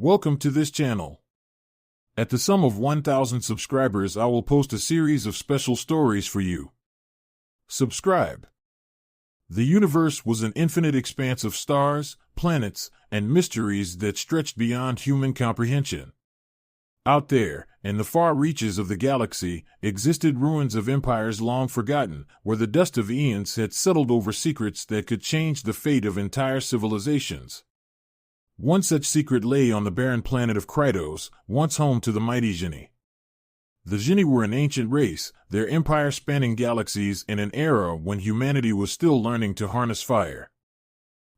Welcome to this channel. At the sum of 1,000 subscribers, I will post a series of special stories for you. Subscribe. The universe was an infinite expanse of stars, planets, and mysteries that stretched beyond human comprehension. Out there, in the far reaches of the galaxy, existed ruins of empires long forgotten, where the dust of eons had settled over secrets that could change the fate of entire civilizations. One such secret lay on the barren planet of Krytos, once home to the mighty Geni. The Geni were an ancient race, their empire spanning galaxies in an era when humanity was still learning to harness fire.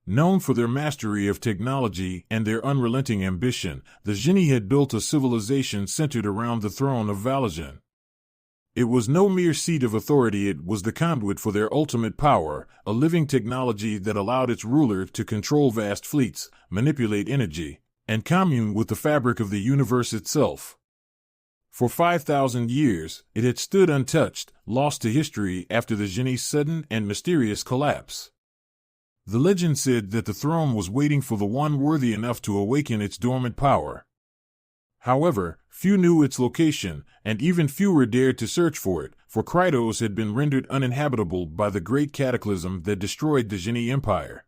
Known for their mastery of technology and their unrelenting ambition, the Geni had built a civilization centered around the throne of Valajan. It was no mere seat of authority, it was the conduit for their ultimate power, a living technology that allowed its ruler to control vast fleets, manipulate energy, and commune with the fabric of the universe itself. For 5,000 years, it had stood untouched, lost to history after the Geni's sudden and mysterious collapse. The legend said that the throne was waiting for the one worthy enough to awaken its dormant power. However, few knew its location, and even fewer dared to search for it, for Krytos had been rendered uninhabitable by the great cataclysm that destroyed the Geni Empire.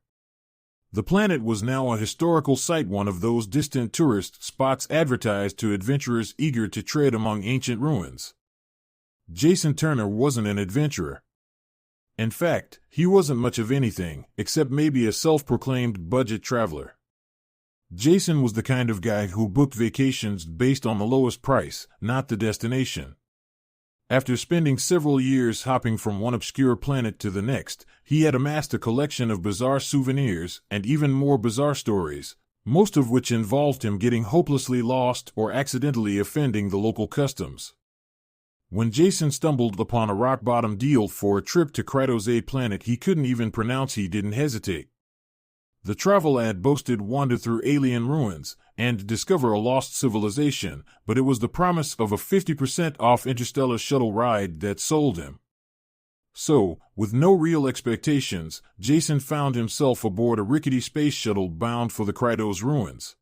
The planet was now a historical site, one of those distant tourist spots advertised to adventurers eager to tread among ancient ruins. Jason Turner wasn't an adventurer. In fact, he wasn't much of anything, except maybe a self-proclaimed budget traveler. Jason was the kind of guy who booked vacations based on the lowest price, not the destination. After spending several years hopping from one obscure planet to the next, he had amassed a collection of bizarre souvenirs and even more bizarre stories, most of which involved him getting hopelessly lost or accidentally offending the local customs. When Jason stumbled upon a rock-bottom deal for a trip to Krytos, a planet he couldn't even pronounce, he didn't hesitate. The travel ad boasted wander through alien ruins and discover a lost civilization, but it was the promise of a 50% off interstellar shuttle ride that sold him. So, with no real expectations, Jason found himself aboard a rickety space shuttle bound for the Krytos ruins.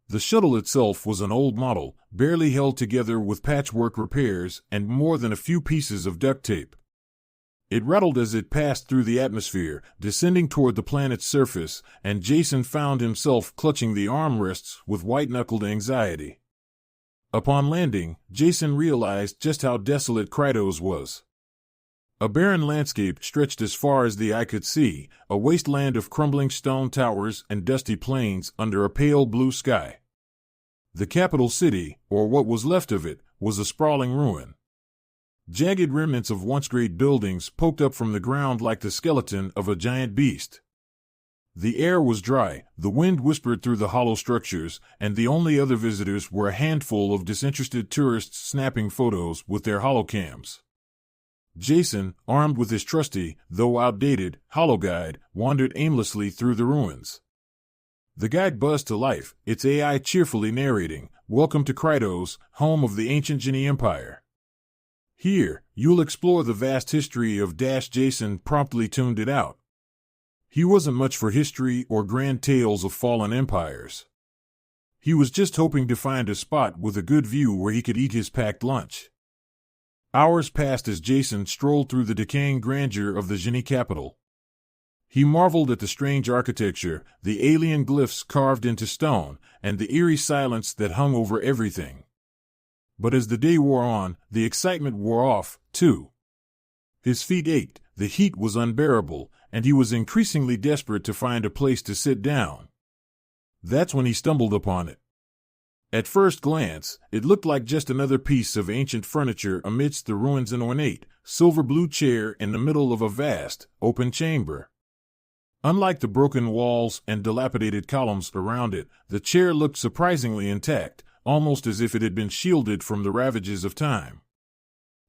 The shuttle itself was an old model, barely held together with patchwork repairs and more than a few pieces of duct tape. It rattled as it passed through the atmosphere, descending toward the planet's surface, and Jason found himself clutching the armrests with white-knuckled anxiety. Upon landing, Jason realized just how desolate Krytos was. A barren landscape stretched as far as the eye could see, a wasteland of crumbling stone towers and dusty plains under a pale blue sky. The capital city, or what was left of it, was a sprawling ruin. Jagged remnants of once great buildings poked up from the ground like the skeleton of a giant beast. The air was dry, the wind whispered through the hollow structures, and the only other visitors were a handful of disinterested tourists snapping photos with their holocams. Jason, armed with his trusty, though outdated, hologuide, wandered aimlessly through the ruins. The guide buzzed to life, its AI cheerfully narrating, "Welcome to Krytos, home of the ancient Geni Empire. Here, you'll explore the vast history of Jason promptly tuned it out. He wasn't much for history or grand tales of fallen empires. He was just hoping to find a spot with a good view where he could eat his packed lunch. Hours passed as Jason strolled through the decaying grandeur of the Geni capital. He marveled at the strange architecture, the alien glyphs carved into stone, and the eerie silence that hung over everything. But as the day wore on, the excitement wore off, too. His feet ached, the heat was unbearable, and he was increasingly desperate to find a place to sit down. That's when he stumbled upon it. At first glance, it looked like just another piece of ancient furniture amidst the ruins, an ornate, silver-blue chair in the middle of a vast, open chamber. Unlike the broken walls and dilapidated columns around it, the chair looked surprisingly intact, almost as if it had been shielded from the ravages of time.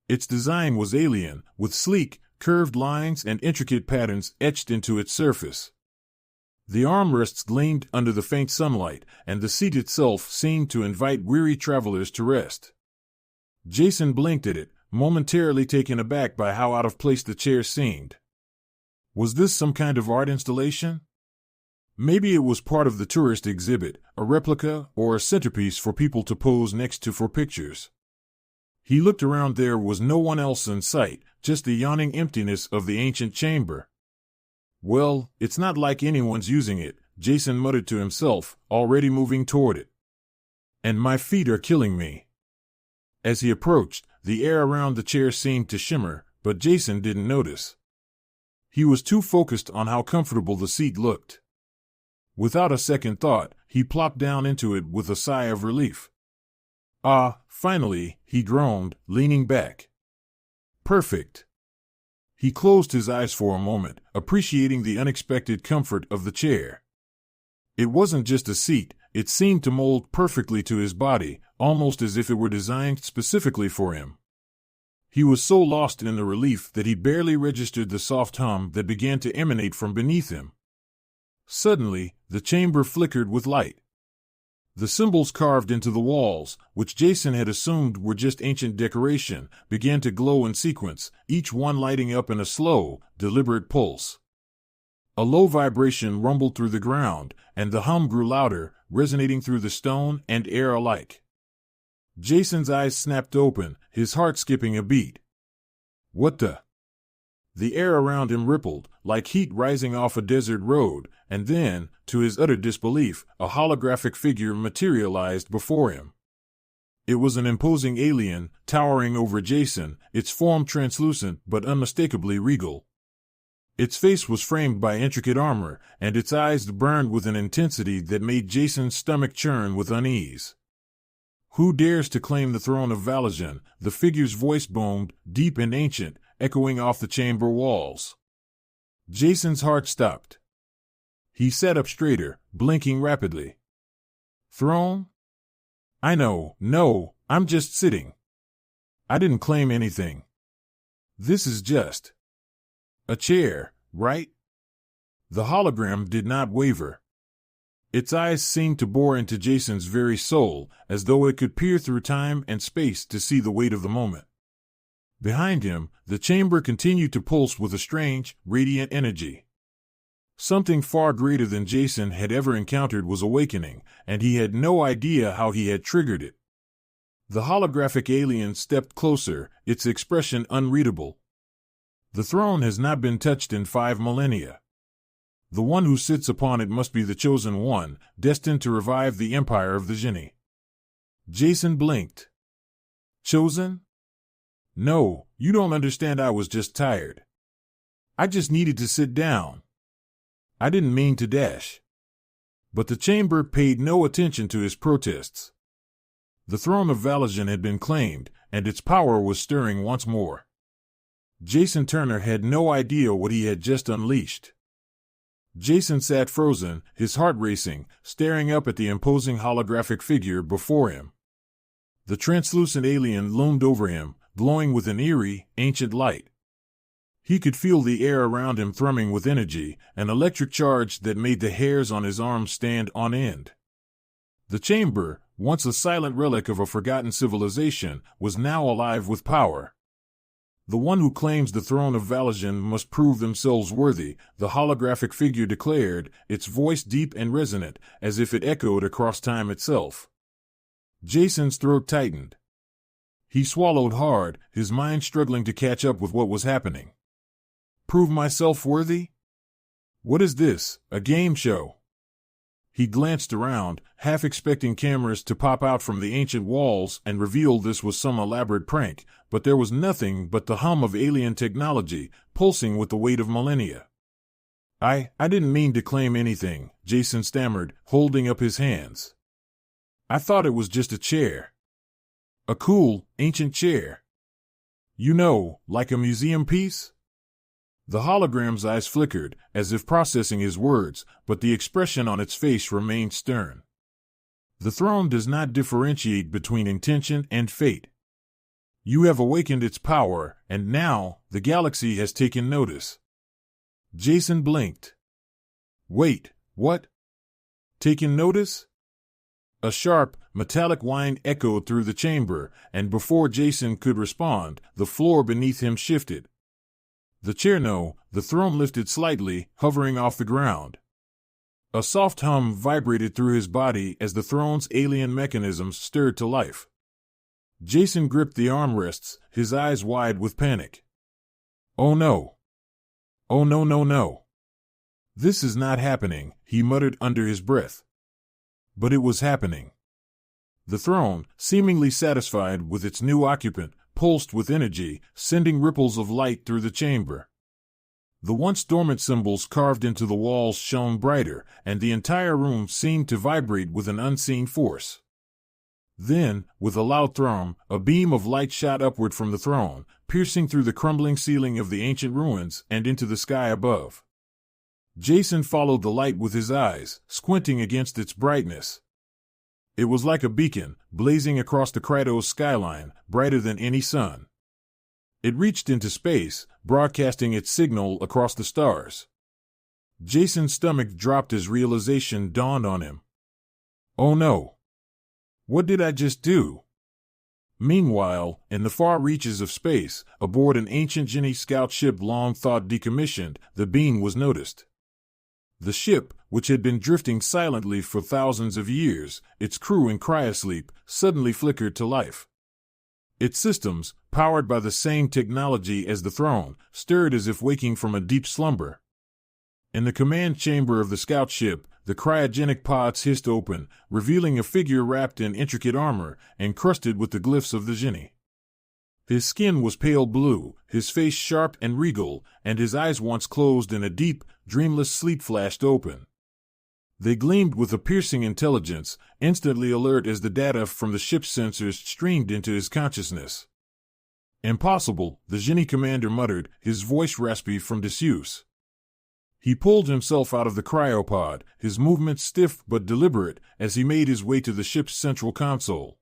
Its design was alien, with sleek, curved lines and intricate patterns etched into its surface. The armrests gleamed under the faint sunlight, and the seat itself seemed to invite weary travelers to rest. Jason blinked at it, momentarily taken aback by how out of place the chair seemed. Was this some kind of art installation? Maybe it was part of the tourist exhibit, a replica, or a centerpiece for people to pose next to for pictures. He looked around. There was no one else in sight, just the yawning emptiness of the ancient chamber. Well, it's not like anyone's using it, Jason muttered to himself, already moving toward it. And my feet are killing me. As he approached, the air around the chair seemed to shimmer, but Jason didn't notice. He was too focused on how comfortable the seat looked. Without a second thought, he plopped down into it with a sigh of relief. Ah, finally, he groaned, leaning back. Perfect. He closed his eyes for a moment, appreciating the unexpected comfort of the chair. It wasn't just a seat, it seemed to mold perfectly to his body, almost as if it were designed specifically for him. He was so lost in the relief that he barely registered the soft hum that began to emanate from beneath him. Suddenly, the chamber flickered with light. The symbols carved into the walls, which Jason had assumed were just ancient decoration, began to glow in sequence, each one lighting up in a slow, deliberate pulse. A low vibration rumbled through the ground, and the hum grew louder, resonating through the stone and air alike. Jason's eyes snapped open, his heart skipping a beat. What the? The air around him rippled, like heat rising off a desert road, and then, to his utter disbelief, a holographic figure materialized before him. It was an imposing alien, towering over Jason, its form translucent but unmistakably regal. Its face was framed by intricate armor, and its eyes burned with an intensity that made Jason's stomach churn with unease. Who dares to claim the throne of Valajan? The figure's voice boomed, deep and ancient, echoing off the chamber walls. Jason's heart stopped. He sat up straighter, blinking rapidly. Throne? No, I'm just sitting. I didn't claim anything. This is just a chair, right? The hologram did not waver. Its eyes seemed to bore into Jason's very soul, as though it could peer through time and space to see the weight of the moment. Behind him, the chamber continued to pulse with a strange, radiant energy. Something far greater than Jason had ever encountered was awakening, and he had no idea how he had triggered it. The holographic alien stepped closer, its expression unreadable. The throne has not been touched in 5 millennia. The one who sits upon it must be the chosen one, destined to revive the empire of the Jinni. Jason blinked. Chosen? No, you don't understand. I was just tired. I just needed to sit down. I didn't mean to dash. But the chamber paid no attention to his protests. The throne of Valajan had been claimed, and its power was stirring once more. Jason Turner had no idea what he had just unleashed. Jason sat frozen, his heart racing, staring up at the imposing holographic figure before him. The translucent alien loomed over him, glowing with an eerie, ancient light. He could feel the air around him thrumming with energy, an electric charge that made the hairs on his arms stand on end. The chamber, once a silent relic of a forgotten civilization, was now alive with power. The one who claims the throne of Valajan must prove themselves worthy, the holographic figure declared, its voice deep and resonant, as if it echoed across time itself. Jason's throat tightened. He swallowed hard, his mind struggling to catch up with what was happening. Prove myself worthy? What is this, a game show? He glanced around, half expecting cameras to pop out from the ancient walls and reveal this was some elaborate prank, but there was nothing but the hum of alien technology, pulsing with the weight of millennia. I didn't mean to claim anything, Jason stammered, holding up his hands. I thought it was just a chair. A cool, ancient chair. You know, like a museum piece? The hologram's eyes flickered, as if processing his words, but the expression on its face remained stern. The throne does not differentiate between intention and fate. You have awakened its power, and now, the galaxy has taken notice. Jason blinked. Wait, what? Taken notice? A sharp, metallic whine echoed through the chamber, and before Jason could respond, the floor beneath him shifted. The throne lifted slightly, hovering off the ground. A soft hum vibrated through his body as the throne's alien mechanisms stirred to life. Jason gripped the armrests, his eyes wide with panic. "Oh no! Oh no no no! This is not happening," he muttered under his breath. But it was happening. The throne, seemingly satisfied with its new occupant, pulsed with energy, sending ripples of light through the chamber. The once dormant symbols carved into the walls shone brighter, and the entire room seemed to vibrate with an unseen force. Then, with a loud thrum, a beam of light shot upward from the throne, piercing through the crumbling ceiling of the ancient ruins and into the sky above. Jason followed the light with his eyes, squinting against its brightness. It was like a beacon, blazing across the Krytos skyline, brighter than any sun. It reached into space, broadcasting its signal across the stars. Jason's stomach dropped as realization dawned on him. Oh no! What did I just do? Meanwhile, in the far reaches of space, aboard an ancient Genie scout ship long thought decommissioned, the beam was noticed. The ship, which had been drifting silently for thousands of years, its crew in cryosleep, suddenly flickered to life. Its systems, powered by the same technology as the throne, stirred as if waking from a deep slumber. In the command chamber of the scout ship, the cryogenic pods hissed open, revealing a figure wrapped in intricate armor, encrusted with the glyphs of the Genie. His skin was pale blue, his face sharp and regal, and his eyes once closed in a deep, dreamless sleep flashed open. They gleamed with a piercing intelligence, instantly alert as the data from the ship's sensors streamed into his consciousness. "Impossible," the Genie commander muttered, his voice raspy from disuse. He pulled himself out of the cryopod, his movements stiff but deliberate, as he made his way to the ship's central console.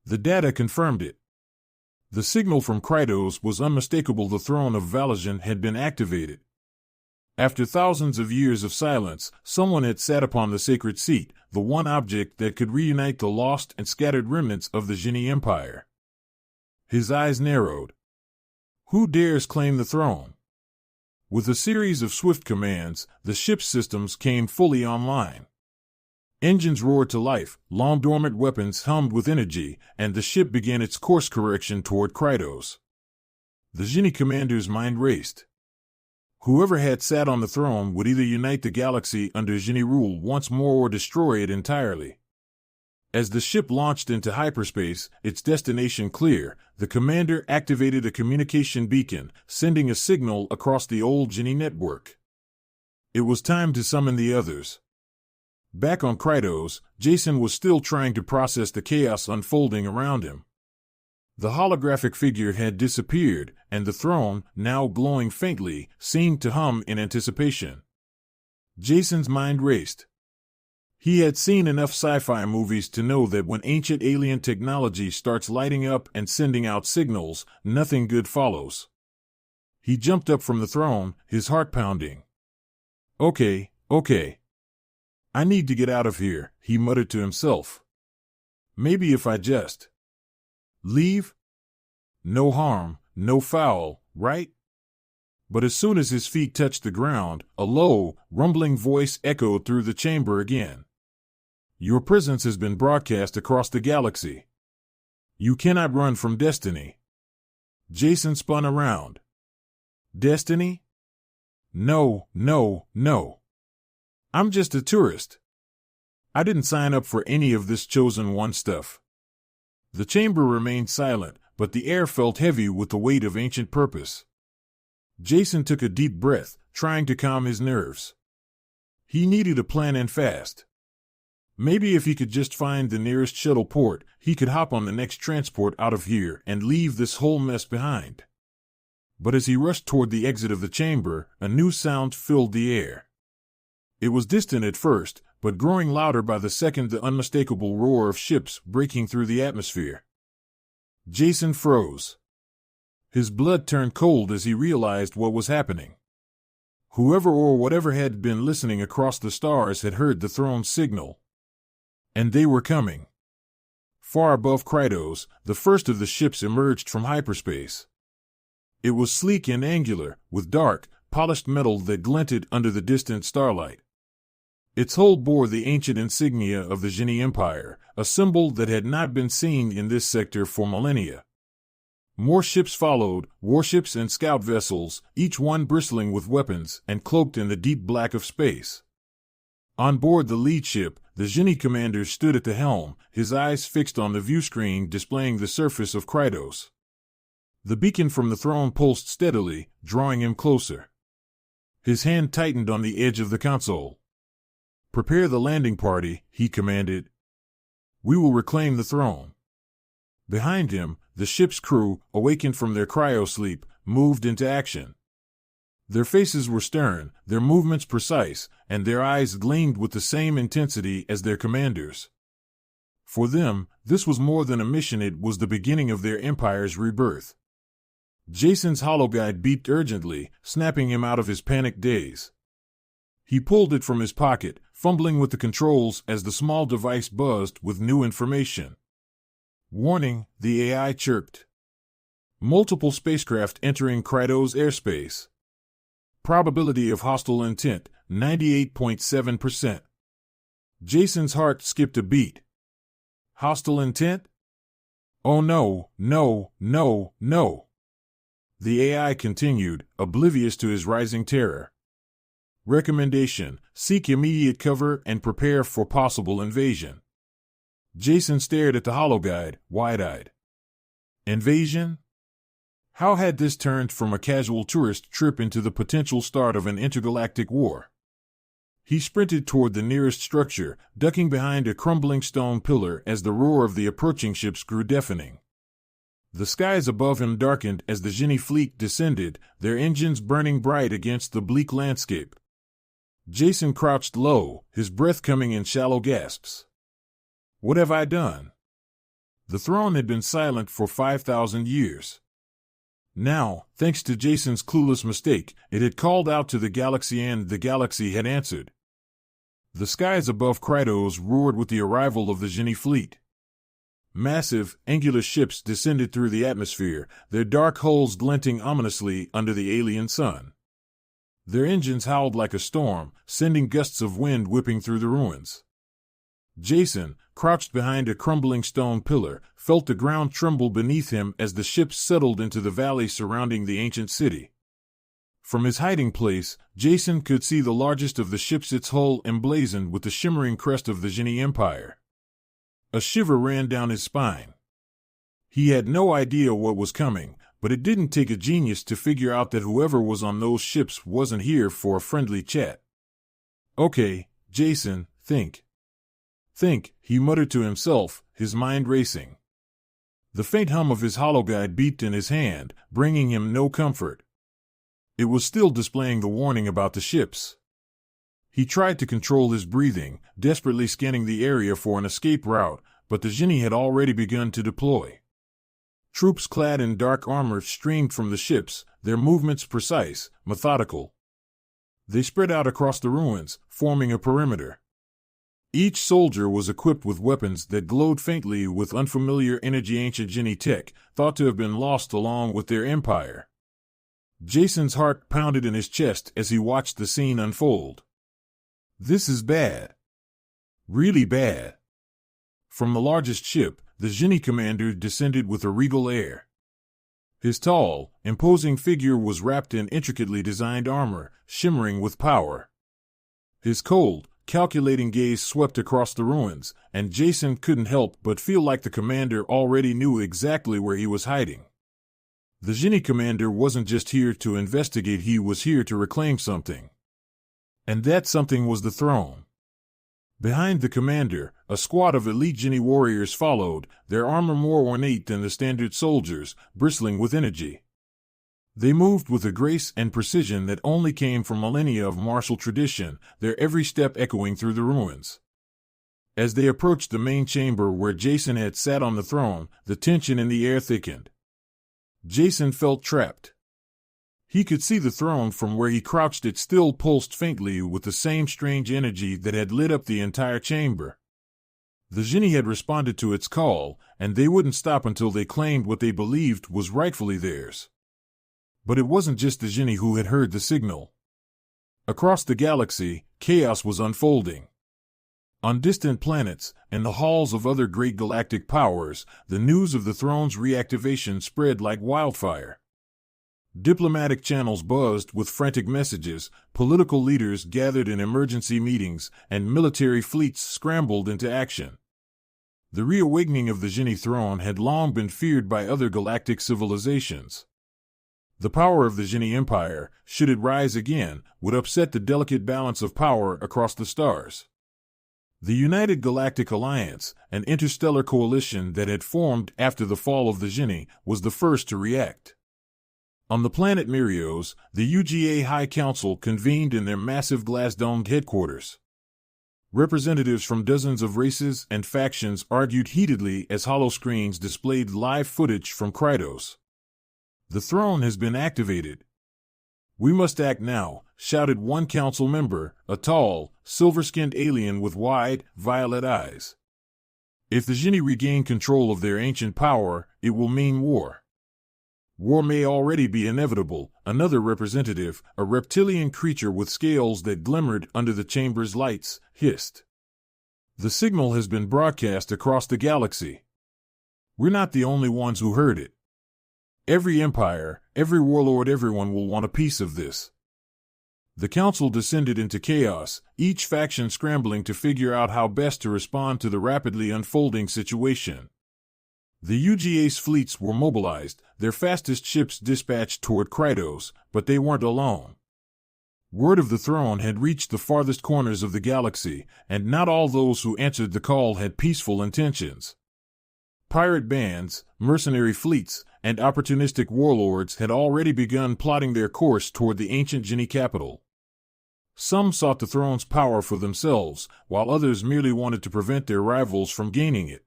The data confirmed it. The signal from Krytos was unmistakable. The throne of Valajan had been activated. After thousands of years of silence, someone had sat upon the sacred seat, the one object that could reunite the lost and scattered remnants of the Genie Empire. His eyes narrowed. Who dares claim the throne? With a series of swift commands, the ship's systems came fully online. Engines roared to life, long-dormant weapons hummed with energy, and the ship began its course correction toward Krytos. The Genie commander's mind raced. Whoever had sat on the throne would either unite the galaxy under Genie rule once more or destroy it entirely. As the ship launched into hyperspace, its destination clear, the commander activated a communication beacon, sending a signal across the old Genie network. It was time to summon the others. Back on Krytos, Jason was still trying to process the chaos unfolding around him. The holographic figure had disappeared, and the throne, now glowing faintly, seemed to hum in anticipation. Jason's mind raced. He had seen enough sci-fi movies to know that when ancient alien technology starts lighting up and sending out signals, nothing good follows. He jumped up from the throne, his heart pounding. Okay. I need to get out of here, he muttered to himself. Maybe if I just leave? No harm, no foul, right? But as soon as his feet touched the ground, a low, rumbling voice echoed through the chamber again. Your presence has been broadcast across the galaxy. You cannot run from destiny. Jason spun around. Destiny? No. I'm just a tourist. I didn't sign up for any of this chosen one stuff. The chamber remained silent, but the air felt heavy with the weight of ancient purpose. Jason took a deep breath, trying to calm his nerves. He needed a plan and fast. Maybe if he could just find the nearest shuttle port, he could hop on the next transport out of here and leave this whole mess behind. But as he rushed toward the exit of the chamber, a new sound filled the air. It was distant at first, but growing louder by the second, the unmistakable roar of ships breaking through the atmosphere. Jason froze. His blood turned cold as he realized what was happening. Whoever or whatever had been listening across the stars had heard the throne's signal. And they were coming. Far above Krytos, the first of the ships emerged from hyperspace. It was sleek and angular, with dark, polished metal that glinted under the distant starlight. Its hull bore the ancient insignia of the Genie Empire, a symbol that had not been seen in this sector for millennia. More ships followed, warships and scout vessels, each one bristling with weapons and cloaked in the deep black of space. On board the lead ship, the Genie commander stood at the helm, his eyes fixed on the viewscreen displaying the surface of Krytos. The beacon from the throne pulsed steadily, drawing him closer. His hand tightened on the edge of the console. "Prepare the landing party," he commanded. "We will reclaim the throne." Behind him, the ship's crew, awakened from their cryosleep, moved into action. Their faces were stern, their movements precise, and their eyes gleamed with the same intensity as their commanders. For them, this was more than a mission, it was the beginning of their empire's rebirth. Jason's hologuide beeped urgently, snapping him out of his panicked daze. He pulled it from his pocket, fumbling with the controls as the small device buzzed with new information. "Warning," the AI chirped. "Multiple spacecraft entering Krytos airspace. Probability of hostile intent, 98.7%. Jason's heart skipped a beat. Hostile intent? "Oh no, no, no, no." The AI continued, oblivious to his rising terror. "Recommendation: seek immediate cover and prepare for possible invasion." Jason stared at the hologuide, wide-eyed. Invasion? How had this turned from a casual tourist trip into the potential start of an intergalactic war? He sprinted toward the nearest structure, ducking behind a crumbling stone pillar as the roar of the approaching ships grew deafening. The skies above him darkened as the Genie fleet descended, their engines burning bright against the bleak landscape. Jason crouched low, his breath coming in shallow gasps. What have I done? The throne had been silent for 5,000 years. Now, thanks to Jason's clueless mistake, it had called out to the galaxy and the galaxy had answered. The skies above Krytos roared with the arrival of the Genie fleet. Massive, angular ships descended through the atmosphere, their dark hulls glinting ominously under the alien sun. Their engines howled like a storm, sending gusts of wind whipping through the ruins. Jason, crouched behind a crumbling stone pillar, felt the ground tremble beneath him as the ships settled into the valley surrounding the ancient city. From his hiding place, Jason could see the largest of the ships, its hull emblazoned with the shimmering crest of the Genie Empire. A shiver ran down his spine. He had no idea what was coming, but it didn't take a genius to figure out that whoever was on those ships wasn't here for a friendly chat. "Okay, Jason, think. Think," he muttered to himself, his mind racing. The faint hum of his hologuide beeped in his hand, bringing him no comfort. It was still displaying the warning about the ships. He tried to control his breathing, desperately scanning the area for an escape route, but the Genie had already begun to deploy. Troops clad in dark armor streamed from the ships, their movements precise, methodical. They spread out across the ruins, forming a perimeter. Each soldier was equipped with weapons that glowed faintly with unfamiliar energy, ancient Genie tech, thought to have been lost along with their empire. Jason's heart pounded in his chest as he watched the scene unfold. This is bad. Really bad. From the largest ship, the Genie commander descended with a regal air. His tall, imposing figure was wrapped in intricately designed armor, shimmering with power. His cold, calculating gaze swept across the ruins, and Jason couldn't help but feel like the commander already knew exactly where he was hiding. The Genie commander wasn't just here to investigate, he was here to reclaim something. And that something was the throne. Behind the commander, a squad of elite Genie warriors followed, their armor more ornate than the standard soldiers, bristling with energy. They moved with a grace and precision that only came from millennia of martial tradition, their every step echoing through the ruins. As they approached the main chamber where Jason had sat on the throne, the tension in the air thickened. Jason felt trapped. He could see the throne from where he crouched. It still pulsed faintly with the same strange energy that had lit up the entire chamber. The Genie had responded to its call, and they wouldn't stop until they claimed what they believed was rightfully theirs. But it wasn't just the Genie who had heard the signal. Across the galaxy, chaos was unfolding. On distant planets and the halls of other great galactic powers, the news of the throne's reactivation spread like wildfire. Diplomatic channels buzzed with frantic messages, political leaders gathered in emergency meetings, and military fleets scrambled into action. The reawakening of the Genie throne had long been feared by other galactic civilizations. The power of the Genie Empire, should it rise again, would upset the delicate balance of power across the stars. The United Galactic Alliance, an interstellar coalition that had formed after the fall of the Genie, was the first to react. On the planet Mirios, the UGA High Council convened in their massive glass-domed headquarters. Representatives from dozens of races and factions argued heatedly as holoscreens displayed live footage from Krytos. "The throne has been activated. We must act now," shouted one council member, a tall, silver-skinned alien with wide, violet eyes. "If the Genie regain control of their ancient power, it will mean war." "War may already be inevitable," another representative, a reptilian creature with scales that glimmered under the chamber's lights, hissed. "The signal has been broadcast across the galaxy. We're not the only ones who heard it. Every empire, every warlord, everyone will want a piece of this." The council descended into chaos, each faction scrambling to figure out how best to respond to the rapidly unfolding situation. The UGA's fleets were mobilized, their fastest ships dispatched toward Krytos, but they weren't alone. Word of the throne had reached the farthest corners of the galaxy, and not all those who answered the call had peaceful intentions. Pirate bands, mercenary fleets, and opportunistic warlords had already begun plotting their course toward the ancient Genie capital. Some sought the throne's power for themselves, while others merely wanted to prevent their rivals from gaining it.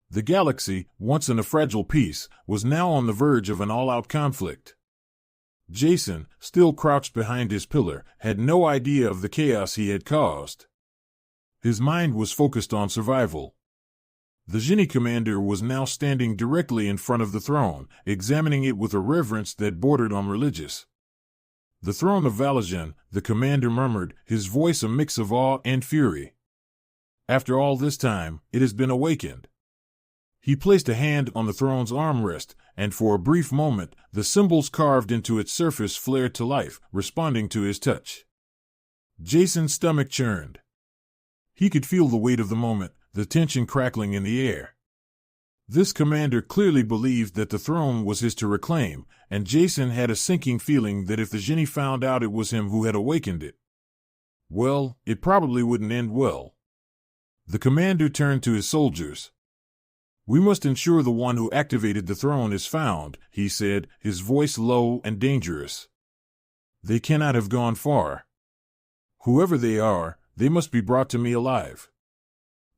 The galaxy, once in a fragile peace, was now on the verge of an all-out conflict. Jason, still crouched behind his pillar, had no idea of the chaos he had caused. His mind was focused on survival. The Genie commander was now standing directly in front of the throne, examining it with a reverence that bordered on religious. "The throne of Valajan," the commander murmured, his voice a mix of awe and fury. "After all this time, it has been awakened." He placed a hand on the throne's armrest, and for a brief moment, the symbols carved into its surface flared to life, responding to his touch. Jason's stomach churned. He could feel the weight of the moment, the tension crackling in the air. This commander clearly believed that the throne was his to reclaim, and Jason had a sinking feeling that if the Genie found out it was him who had awakened it, well, it probably wouldn't end well. The commander turned to his soldiers. "We must ensure the one who activated the throne is found," he said, his voice low and dangerous. "They cannot have gone far. Whoever they are, they must be brought to me alive.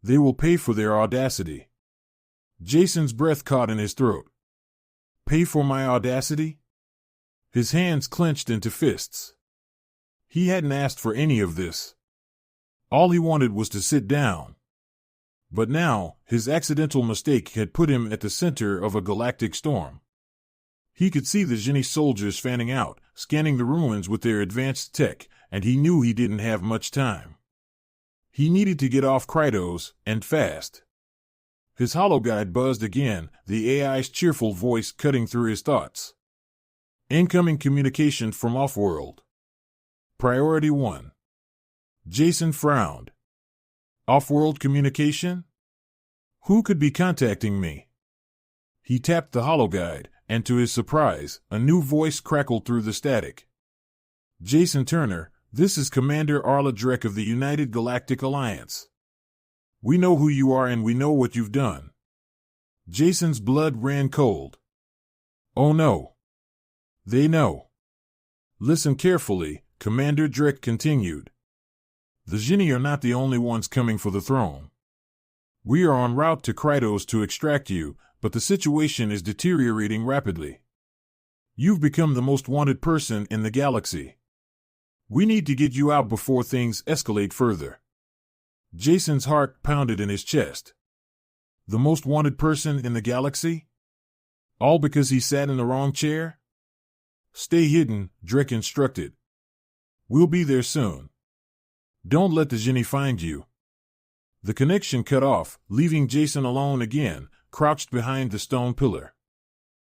They will pay for their audacity." Jason's breath caught in his throat. "Pay for my audacity?" His hands clenched into fists. He hadn't asked for any of this. All he wanted was to sit down. But now, his accidental mistake had put him at the center of a galactic storm. He could see the Genie soldiers fanning out, scanning the ruins with their advanced tech, and he knew he didn't have much time. He needed to get off Krytos, and fast. His hologuide buzzed again, the AI's cheerful voice cutting through his thoughts. "Incoming communication from Offworld. Priority 1. Jason frowned. "Off-world communication? Who could be contacting me?" He tapped the hologuide, and to his surprise, a new voice crackled through the static. "Jason Turner, this is Commander Arla Drek of the United Galactic Alliance. We know who you are and we know what you've done." Jason's blood ran cold. "Oh no. They know." "Listen carefully," Commander Drek continued. "The Genie are not the only ones coming for the throne. We are en route to Krytos to extract you, but the situation is deteriorating rapidly. You've become the most wanted person in the galaxy. We need to get you out before things escalate further." Jason's heart pounded in his chest. The most wanted person in the galaxy? All because he sat in the wrong chair? "Stay hidden," Drek instructed. We'll be there soon. Don't let the genie find you. The connection cut off, leaving Jason alone again, crouched behind the stone pillar.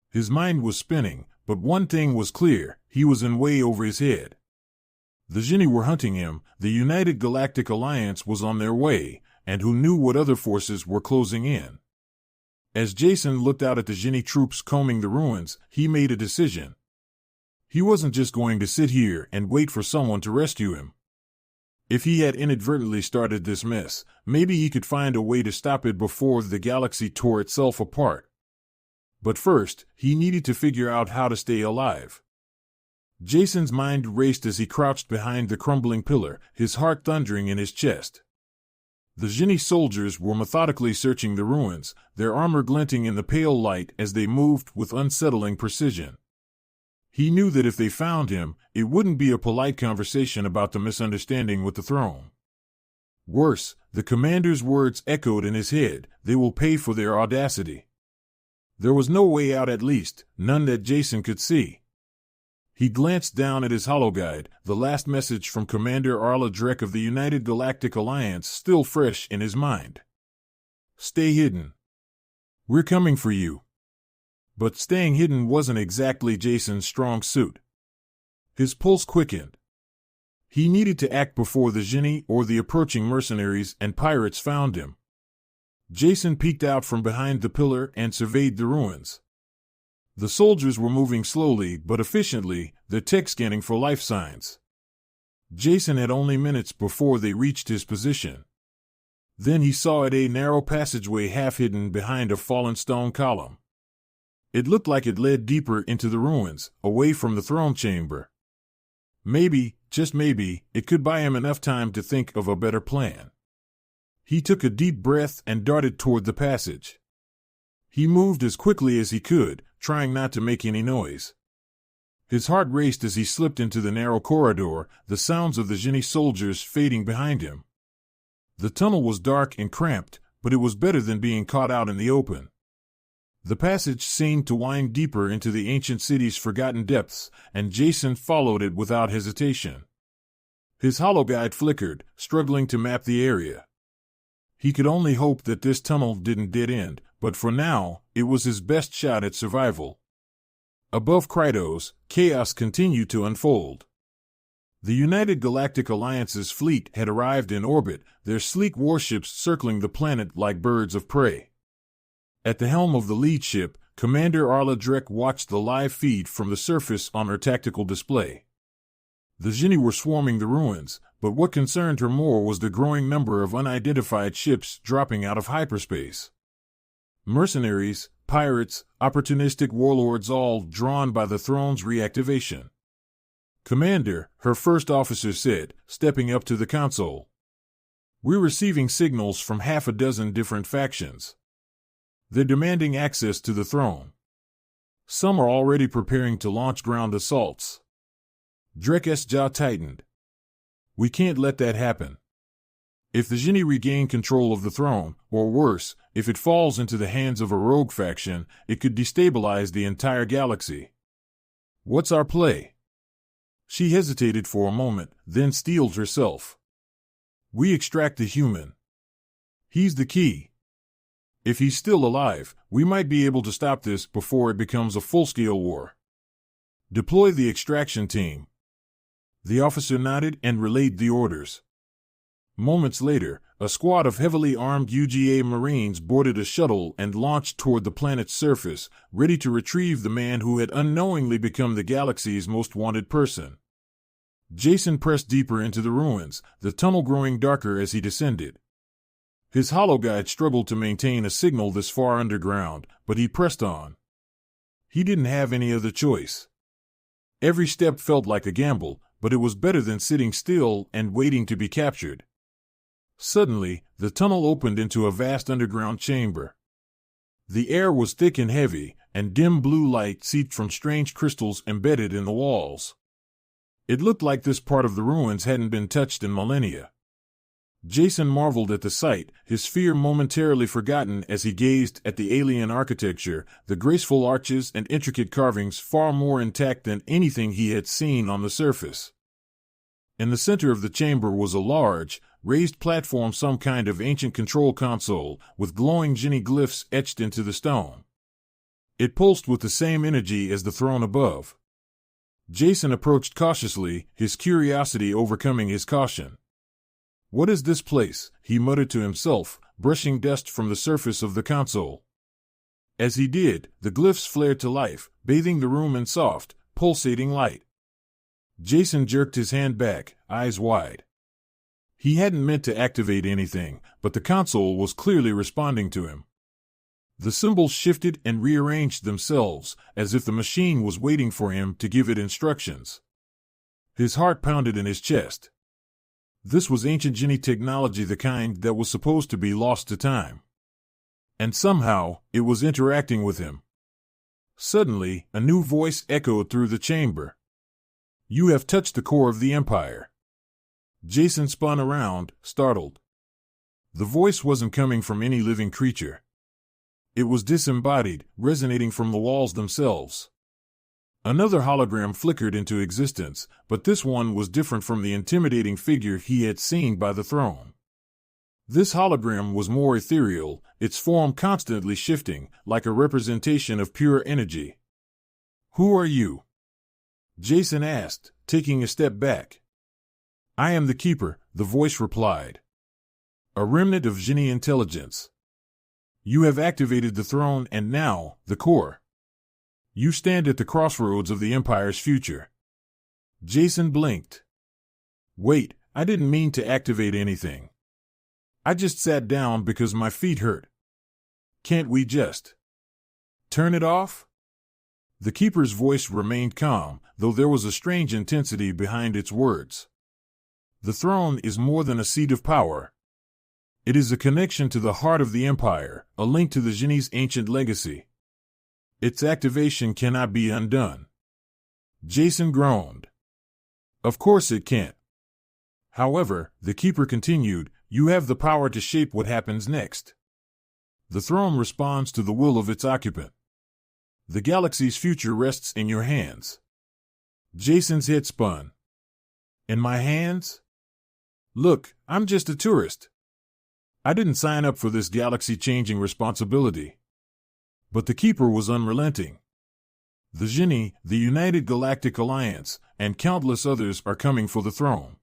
His mind was spinning, but one thing was clear: he was in way over his head. The genie were hunting him, the United Galactic Alliance was on their way, and who knew what other forces were closing in. As Jason looked out at the genie troops combing the ruins, he made a decision. He wasn't just going to sit here and wait for someone to rescue him. If he had inadvertently started this mess, maybe he could find a way to stop it before the galaxy tore itself apart. But first, he needed to figure out how to stay alive. Jason's mind raced as he crouched behind the crumbling pillar, his heart thundering in his chest. The genie soldiers were methodically searching the ruins, their armor glinting in the pale light as they moved with unsettling precision. He knew that if they found him, it wouldn't be a polite conversation about the misunderstanding with the throne. Worse, the commander's words echoed in his head: they will pay for their audacity. There was no way out, at least, none that Jason could see. He glanced down at his hologuide, the last message from Commander Arla Drek of the United Galactic Alliance still fresh in his mind. Stay hidden. We're coming for you. But staying hidden wasn't exactly Jason's strong suit. His pulse quickened. He needed to act before the genie or the approaching mercenaries and pirates found him. Jason peeked out from behind the pillar and surveyed the ruins. The soldiers were moving slowly but efficiently, their tech scanning for life signs. Jason had only minutes before they reached his position. Then he saw a narrow passageway half hidden behind a fallen stone column. It looked like it led deeper into the ruins, away from the throne chamber. Maybe, just maybe, it could buy him enough time to think of a better plan. He took a deep breath and darted toward the passage. He moved as quickly as he could, trying not to make any noise. His heart raced as he slipped into the narrow corridor, the sounds of the genie soldiers fading behind him. The tunnel was dark and cramped, but it was better than being caught out in the open. The passage seemed to wind deeper into the ancient city's forgotten depths, and Jason followed it without hesitation. His hologuide flickered, struggling to map the area. He could only hope that this tunnel didn't dead end, but for now, it was his best shot at survival. Above Krytos, chaos continued to unfold. The United Galactic Alliance's fleet had arrived in orbit, their sleek warships circling the planet like birds of prey. At the helm of the lead ship, Commander Arla Drek watched the live feed from the surface on her tactical display. The genie were swarming the ruins, but what concerned her more was the growing number of unidentified ships dropping out of hyperspace. Mercenaries, pirates, opportunistic warlords, all drawn by the throne's reactivation. Commander, her first officer said, stepping up to the console. We're receiving signals from half a dozen different factions. They're demanding access to the throne. Some are already preparing to launch ground assaults. Drek's jaw tightened. We can't let that happen. If the genie regain control of the throne, or worse, if it falls into the hands of a rogue faction, it could destabilize the entire galaxy. What's our play? She hesitated for a moment, then steeled herself. We extract the human. He's the key. If he's still alive, we might be able to stop this before it becomes a full-scale war. Deploy the extraction team. The officer nodded and relayed the orders. Moments later, a squad of heavily armed UGA Marines boarded a shuttle and launched toward the planet's surface, ready to retrieve the man who had unknowingly become the galaxy's most wanted person. Jason pressed deeper into the ruins, the tunnel growing darker as he descended. His hologuide struggled to maintain a signal this far underground, but he pressed on. He didn't have any other choice. Every step felt like a gamble, but it was better than sitting still and waiting to be captured. Suddenly, the tunnel opened into a vast underground chamber. The air was thick and heavy, and dim blue light seeped from strange crystals embedded in the walls. It looked like this part of the ruins hadn't been touched in millennia. Jason marveled at the sight, his fear momentarily forgotten as he gazed at the alien architecture, the graceful arches and intricate carvings far more intact than anything he had seen on the surface. In the center of the chamber was a large, raised platform, some kind of ancient control console, with glowing Genie glyphs etched into the stone. It pulsed with the same energy as the throne above. Jason approached cautiously, his curiosity overcoming his caution. "What is this place?" he muttered to himself, brushing dust from the surface of the console. As he did, the glyphs flared to life, bathing the room in soft, pulsating light. Jason jerked his hand back, eyes wide. He hadn't meant to activate anything, but the console was clearly responding to him. The symbols shifted and rearranged themselves, as if the machine was waiting for him to give it instructions. His heart pounded in his chest. This was ancient Genie technology, the kind that was supposed to be lost to time. And somehow, it was interacting with him. Suddenly, a new voice echoed through the chamber. "You have touched the core of the Empire." Jason spun around, startled. The voice wasn't coming from any living creature. It was disembodied, resonating from the walls themselves. Another hologram flickered into existence, but this one was different from the intimidating figure he had seen by the throne. This hologram was more ethereal, its form constantly shifting, like a representation of pure energy. "Who are you?" Jason asked, taking a step back. "I am the Keeper," the voice replied. "A remnant of Genie intelligence. You have activated the throne and now, the core. You stand at the crossroads of the Empire's future." Jason blinked. "Wait, I didn't mean to activate anything. I just sat down because my feet hurt. Can't we just turn it off?" The Keeper's voice remained calm, though there was a strange intensity behind its words. "The throne is more than a seat of power. It is a connection to the heart of the Empire, a link to the Genie's ancient legacy. Its activation cannot be undone." Jason groaned. "Of course it can't. However," the Keeper continued, "you have the power to shape what happens next. The throne responds to the will of its occupant. The galaxy's future rests in your hands." Jason's head spun. "In my hands? Look, I'm just a tourist. I didn't sign up for this galaxy-changing responsibility." But the Keeper was unrelenting. "The Genie, the United Galactic Alliance, and countless others are coming for the throne.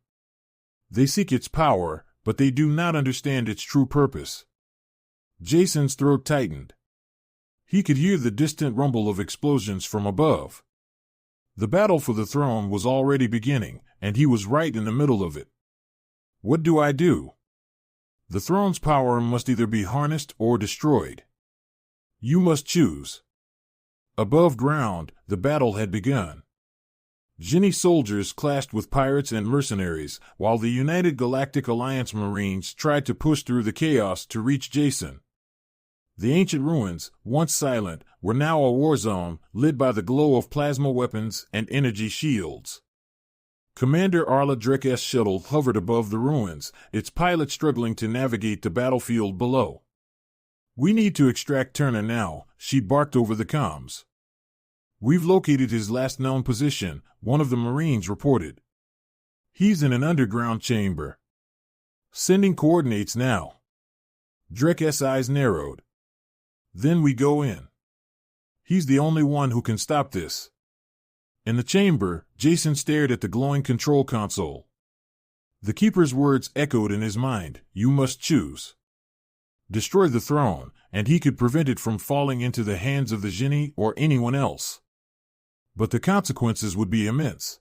They seek its power, but they do not understand its true purpose." Jason's throat tightened. He could hear the distant rumble of explosions from above. The battle for the throne was already beginning, and he was right in the middle of it. "What do I do?" "The throne's power must either be harnessed or destroyed. You must choose." Above ground, the battle had begun. Genie soldiers clashed with pirates and mercenaries, while the United Galactic Alliance Marines tried to push through the chaos to reach Jason. The ancient ruins, once silent, were now a war zone, lit by the glow of plasma weapons and energy shields. Commander Arla Drek's shuttle hovered above the ruins, its pilot struggling to navigate the battlefield below. "We need to extract Turner now," she barked over the comms. "We've located his last known position," one of the Marines reported. "He's in an underground chamber. Sending coordinates now." Drek's eyes narrowed. "Then we go in. He's the only one who can stop this." In the chamber, Jason stared at the glowing control console. The Keeper's words echoed in his mind, "You must choose. Destroy the throne, and he could prevent it from falling into the hands of the Genie or anyone else. But the consequences would be immense.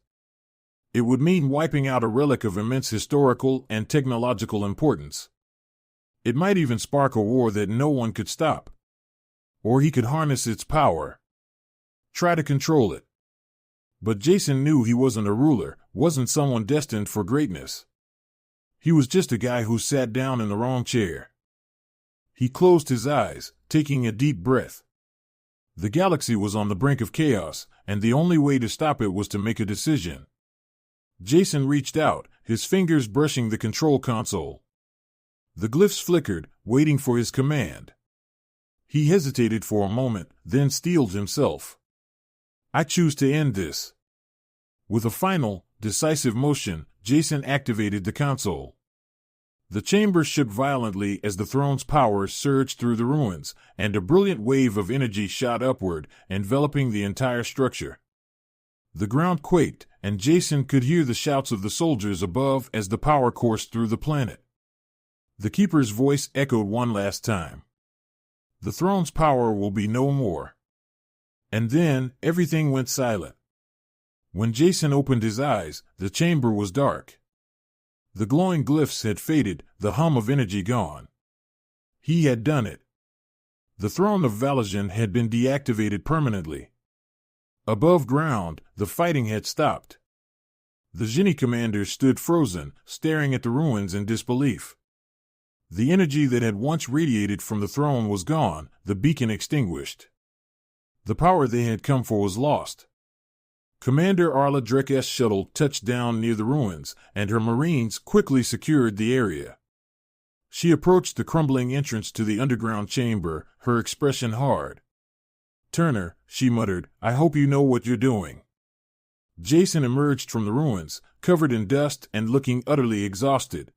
It would mean wiping out a relic of immense historical and technological importance. It might even spark a war that no one could stop. Or he could harness its power. Try to control it. But Jason knew he wasn't a ruler, wasn't someone destined for greatness. He was just a guy who sat down in the wrong chair. He closed his eyes, taking a deep breath. The galaxy was on the brink of chaos, and the only way to stop it was to make a decision. Jason reached out, his fingers brushing the control console. The glyphs flickered, waiting for his command. He hesitated for a moment, then steeled himself. "I choose to end this." With a final, decisive motion, Jason activated the console. The chamber shook violently as the throne's power surged through the ruins, and a brilliant wave of energy shot upward, enveloping the entire structure. The ground quaked, and Jason could hear the shouts of the soldiers above as the power coursed through the planet. The Keeper's voice echoed one last time. The throne's power will be no more. And then, everything went silent. When Jason opened his eyes, the chamber was dark. The glowing glyphs had faded, the hum of energy gone. He had done it. The throne of Valajan had been deactivated permanently. Above ground, the fighting had stopped. The Genie commander stood frozen, staring at the ruins in disbelief. The energy that had once radiated from the throne was gone, the beacon extinguished. The power they had come for was lost. Commander Arla Drek's shuttle touched down near the ruins, and her Marines quickly secured the area. She approached the crumbling entrance to the underground chamber, her expression hard. "Turner," she muttered, "I hope you know what you're doing." Jason emerged from the ruins, covered in dust and looking utterly exhausted.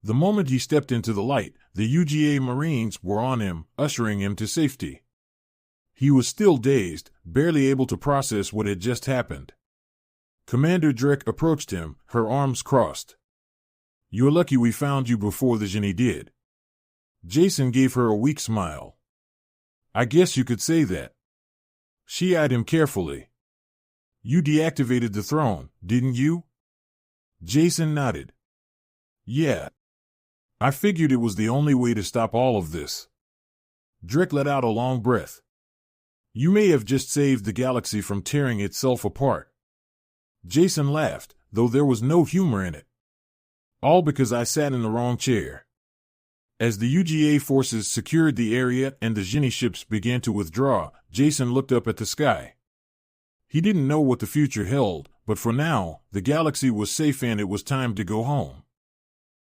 The moment he stepped into the light, the UGA Marines were on him, ushering him to safety. He was still dazed, barely able to process what had just happened. Commander Drek approached him, her arms crossed. "You're lucky we found you before the Genie did." Jason gave her a weak smile. "I guess you could say that." She eyed him carefully. "You deactivated the throne, didn't you?" Jason nodded. "Yeah. I figured it was the only way to stop all of this." Drek let out a long breath. "You may have just saved the galaxy from tearing itself apart." Jason laughed, though there was no humor in it. "All because I sat in the wrong chair." As the UGA forces secured the area and the Genie ships began to withdraw, Jason looked up at the sky. He didn't know what the future held, but for now, the galaxy was safe and it was time to go home.